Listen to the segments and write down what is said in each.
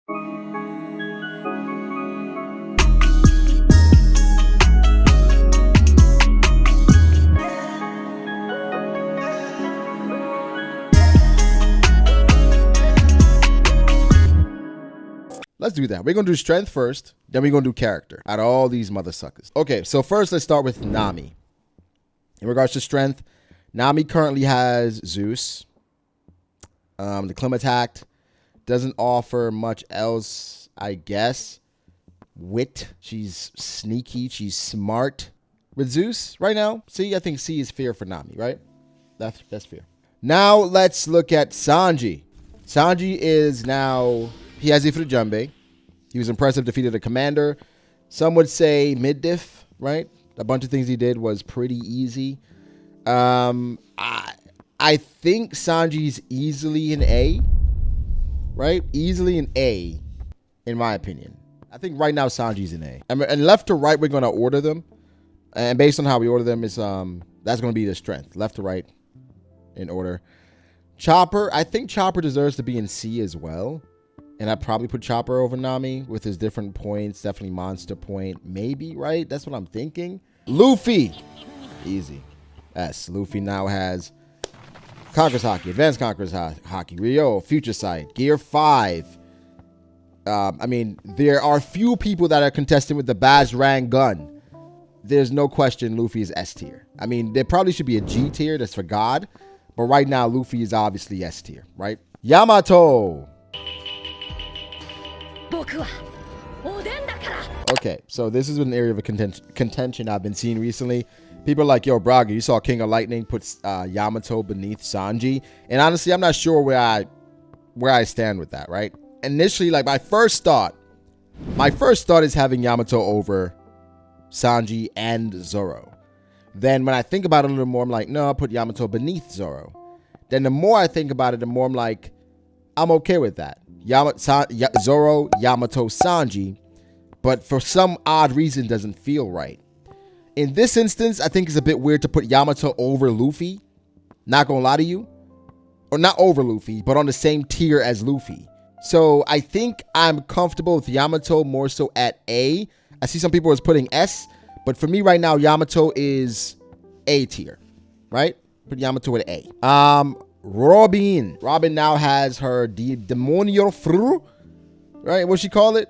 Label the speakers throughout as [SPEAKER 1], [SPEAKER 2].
[SPEAKER 1] Let's do that. We're going to do strength first, then we're going to do character out of all these mother suckers. Okay, so first let's start with Nami. In regards to strength, Nami currently has Zeus. The Climatact doesn't offer much else, I guess. Wit. She's sneaky. She's smart. With Zeus right now, I think C is fair for Nami, right? That's fair. Now let's look at Sanji. Sanji is now... He has Ifrit Jumbe. He was impressive, defeated a commander. Some would say mid-diff, right? A bunch of things he did was pretty easy. I think Sanji's easily an A, right? Easily an A, in my opinion. I think right now Sanji's an A. And left to right, we're going to order them. And based on how we order them, is that's going to be the strength. Left to right in order. Chopper, I think Chopper deserves to be in C as well. And I'd probably put Chopper over Nami with his different points. Definitely monster point. Maybe, right? That's what I'm thinking. Luffy. Easy. S. Luffy now has Conqueror's Haki, Advanced Conqueror's Haki, Ryo, Future Sight, Gear 5. I mean, there are few people that are contesting with the Bajrang gun. There's no question Luffy is S tier. I mean, there probably should be a G tier. That's for God. But right now, Luffy is obviously S tier, right? Yamato. Okay, so this is an area of contention I've been seeing recently. People are like, yo, Braga, you saw King of Lightning put Yamato beneath Sanji. And honestly, I'm not sure where I stand with that, right? Initially, like my first thought is having Yamato over Sanji and Zoro. Then when I think about it a little more, I'm like, no, I'll put Yamato beneath Zoro. Then the more I think about it, the more I'm like, I'm okay with that. Zoro, Yamato, Sanji, but for some odd reason doesn't feel right. In this instance, I think it's a bit weird to put Yamato over Luffy. Not gonna lie to you. Or not over Luffy, but on the same tier as Luffy. So I think I'm comfortable with Yamato more so at A. I see some people is putting S, but for me right now, Yamato is A tier, right? Put Yamato at A. Robin now has her demonio fru, right? What she call it?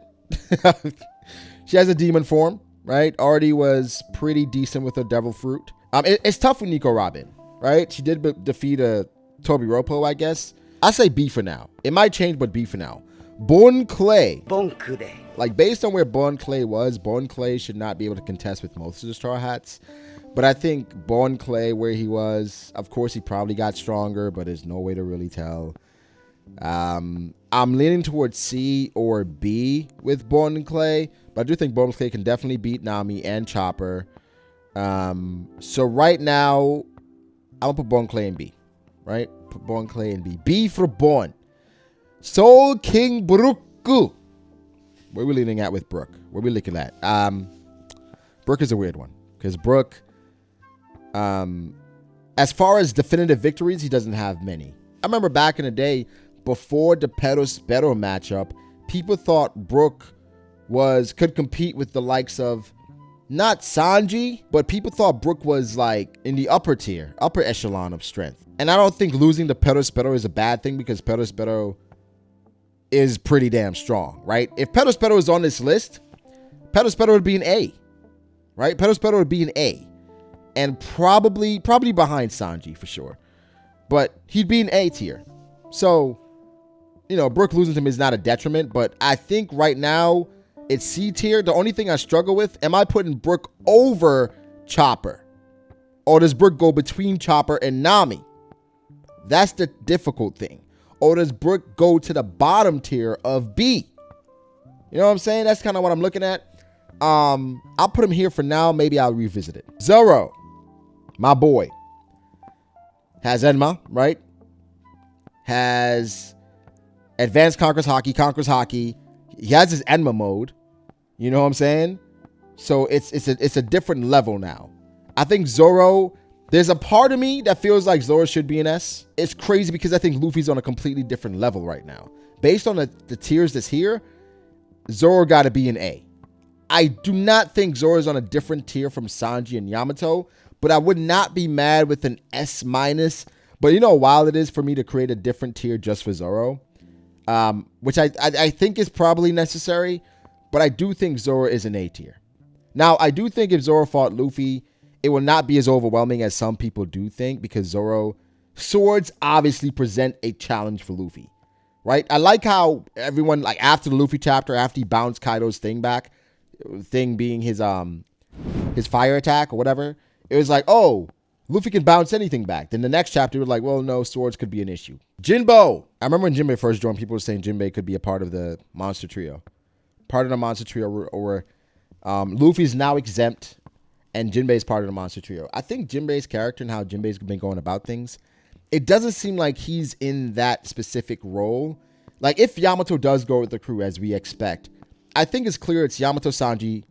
[SPEAKER 1] She has a demon form, right? Already was pretty decent with her devil fruit. It's tough with Nico Robin, right? She did defeat a Toby Ropo, I guess. I say B for now. It might change, but B for now. Bon Clay. Like based on where Bon Clay was, Bon Clay should not be able to contest with most of the Straw Hats. But I think Bon Clay, where he was, of course, he probably got stronger, but there's no way to really tell. I'm leaning towards C or B with Bon Clay, but I do think Bon Clay can definitely beat Nami and Chopper. So right now, I'm going to put Bon Clay in B, right? Put Bon Clay in B. B for Bon. Soul King Brook. Where are we leaning at with Brook? Where are we looking at? Brook is a weird one, because Brook... as far as definitive victories, he doesn't have many. I remember back in the day, before the Pero matchup, people thought Brook could compete with the likes of not Sanji, but people thought Brook was like in the upper tier, upper echelon of strength. And I don't think losing to Pero is a bad thing, because Pero is pretty damn strong, right? If Pero is on this list, Pero would be an A, right? Pero would be an A. And probably behind Sanji for sure. But he'd be an A tier. So, you know, Brook losing to him is not a detriment. But I think right now it's C tier. The only thing I struggle with, am I putting Brook over Chopper? Or does Brook go between Chopper and Nami? That's the difficult thing. Or does Brook go to the bottom tier of B? You know what I'm saying? That's kind of what I'm looking at. I'll put him here for now. Maybe I'll revisit it. Zoro. My boy, has Enma, right? Has Advanced Conqueror's Haki. He has his Enma mode. You know what I'm saying? So it's a different level now. I think Zoro, there's a part of me that feels like Zoro should be an S. It's crazy because I think Luffy's on a completely different level right now. based on the tiers that's here, Zoro got to be an A. I do not think Zoro is on a different tier from Sanji and Yamato, but I would not be mad with an S-. But you know how wild it is for me to create a different tier just for Zoro, which I think is probably necessary, but I do think Zoro is an A tier. Now, I do think if Zoro fought Luffy, it will not be as overwhelming as some people do think, because Zoro swords obviously present a challenge for Luffy, right? I like how everyone, like after the Luffy chapter, after he bounced Kaido's thing back, thing being his fire attack or whatever, it was like, oh, Luffy can bounce anything back. Then the next chapter was like, well, no, swords could be an issue. Jinbo. I remember when Jinbei first joined, people were saying Jinbei could be a part of the monster trio. Part of the monster trio, or Luffy's now exempt and Jinbei's part of the monster trio. I think Jinbei's character and how Jinbei's been going about things, it doesn't seem like he's in that specific role. Like if Yamato does go with the crew as we expect, I think it's clear it's Yamato, Sanji,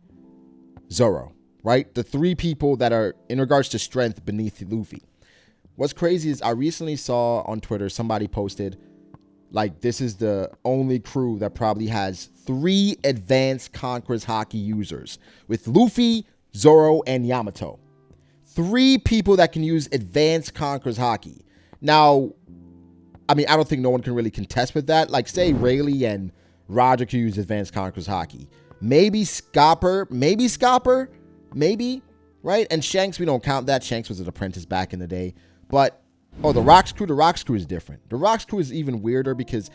[SPEAKER 1] Zoro, right? The three people that are in regards to strength beneath Luffy. What's crazy is I recently saw on Twitter, somebody posted, like, this is the only crew that probably has 3 advanced Conqueror's Haki users with Luffy, Zoro, and Yamato. 3 people that can use advanced Conqueror's Haki. Now, I mean, I don't think no one can really contest with that. Like, say Rayleigh and Roger can use advanced Conqueror's Haki. Maybe Scopper, maybe, right? And Shanks, we don't count that. Shanks was an apprentice back in the day. But, oh, the Rocks crew is different. The Rocks crew is even weirder because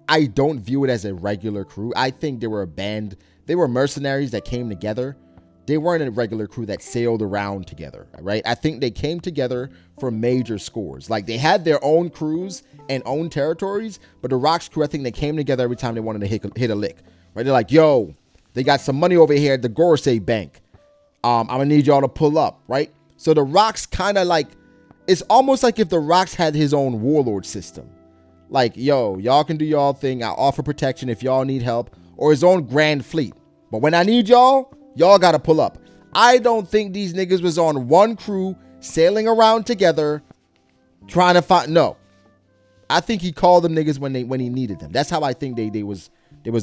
[SPEAKER 1] I don't view it as a regular crew. I think they were a band. They were mercenaries that came together. They weren't a regular crew that sailed around together, right? I think they came together for major scores. Like, they had their own crews and own territories, but the Rocks crew, I think they came together every time they wanted to hit a lick, right? They're like, yo, they got some money over here at the Gorosei Bank. I'm going to need y'all to pull up, right? So the Rocks kind of like, it's almost like if the Rocks had his own warlord system. Like, yo, y'all can do y'all thing. I'll offer protection if y'all need help, or his own grand fleet. But when I need y'all got to pull up. I don't think these niggas was on one crew sailing around together trying to find. No, I think he called them niggas when he needed them. That's how I think they was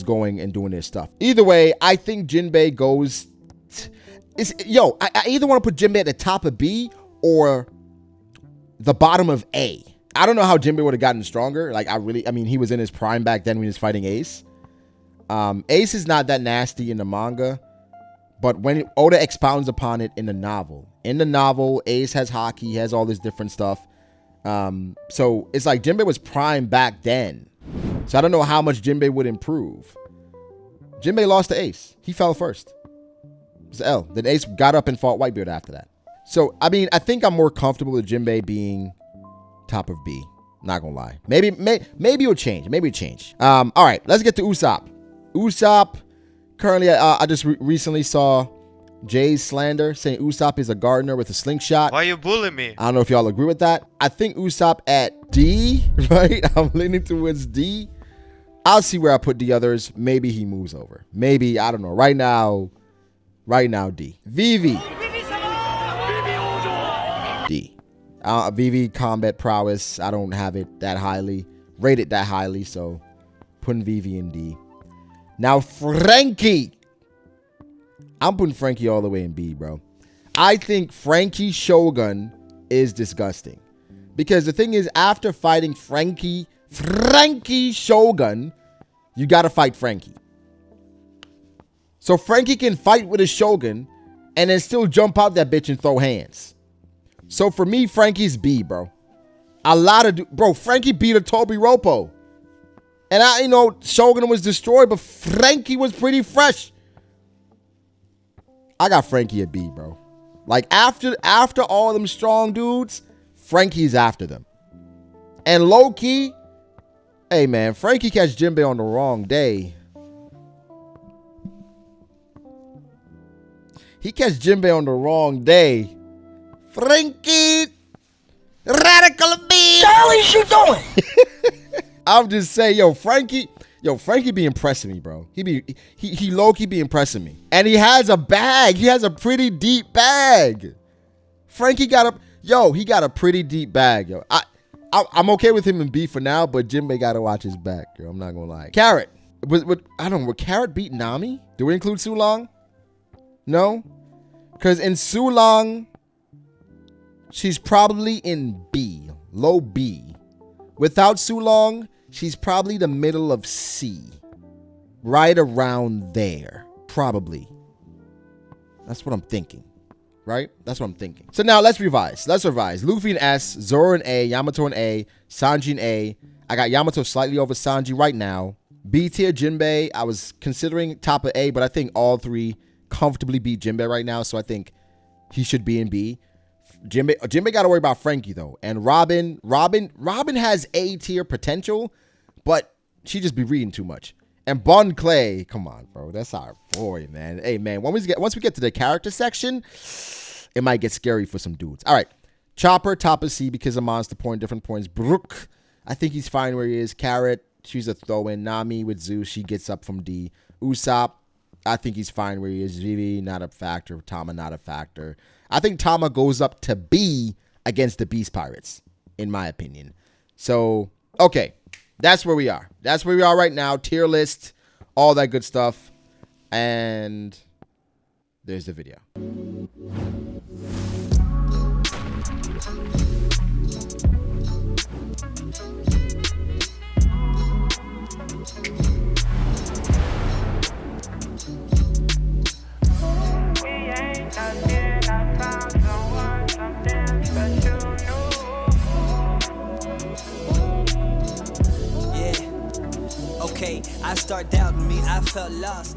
[SPEAKER 1] going and doing their stuff. Either way, I think Jinbei goes. I either want to put Jinbei at the top of B or the bottom of A. I don't know how Jinbei would have gotten stronger. Like, I mean, he was in his prime back then when he was fighting Ace. Ace is not that nasty in the manga, but when Oda expounds upon it in the novel. In the novel, Ace has Haki, he has all this different stuff. So it's like Jinbei was prime back then. So I don't know how much Jinbei would improve. Jinbei lost to Ace. He fell first. It's L. Then Ace got up and fought Whitebeard after that. So, I mean, I think I'm more comfortable with Jinbei being top of B. Not gonna lie. Maybe it'll change. Maybe it'll change. All right, let's get to Usopp. Usopp, currently, I just recently saw Jay's slander saying Usopp is a gardener with a slingshot.
[SPEAKER 2] Why you bullying me?
[SPEAKER 1] I don't know if y'all agree with that. I think Usopp at D, right? I'm leaning towards D. I'll see where I put the others. Maybe he moves over. Maybe, I don't know. Right now, D. Vivi. D. Vivi combat prowess. I don't have it that highly. Rate it that highly, so putting Vivi in D. Now, Frankie. I'm putting Frankie all the way in B, bro. I think Frankie Shogun is disgusting. Because the thing is, after fighting Frankie Shogun, you got to fight Frankie. So Frankie can fight with a Shogun and then still jump out that bitch and throw hands. So for me, Frankie's B, bro. Frankie beat a Toby Ropo. And Shogun was destroyed, but Frankie was pretty fresh. I got Frankie at B, bro. Like, after all them strong dudes, Frankie's after them. And low-key, hey, man, Frankie catch Jinbei on the wrong day. He catch Jinbei on the wrong day. Frankie, radical B.
[SPEAKER 3] What the hell is you doing?
[SPEAKER 1] I'm just saying, Frankie be impressing me, bro. He low-key be impressing me. And he has a bag. He has a pretty deep bag. Frankie got a pretty deep bag, yo. I'm okay with him in B for now, but Jinbei gotta watch his back, girl. I'm not gonna lie. Carrot. I don't know. Would Carrot beat Nami? Do we include Sulong? No? Because in Sulong, she's probably in B. Low B. Without Sulong, she's probably the middle of C. Right around there. Probably. That's what I'm thinking. Right? That's what I'm thinking. So now let's revise. Luffy in S, Zoro in A, Yamato in A, Sanji in A. I got Yamato slightly over Sanji right now. B tier Jinbei, I was considering top of A, but I think all three comfortably beat Jinbei right now, so I think he should be in B. Jinbei got to worry about Frankie though, and Robin has A tier potential, but she just be reading too much. And Bon Clay, come on, bro, that's our boy, man. Hey, man, once we get to the character section, it might get scary for some dudes. All right, Chopper top of C because of Monster Point, different points. Brook, I think he's fine where he is. Carrot, she's a throw-in. Nami with Zeus, she gets up from D. Usopp, I think he's fine where he is. Vivi, not a factor. Tama, not a factor. I think Tama goes up to B against the Beast Pirates, in my opinion. So, okay, that's where we are. That's where we are right now. Tier list, all that good stuff. And there's the video.
[SPEAKER 2] Okay, I start doubting me, I felt lost.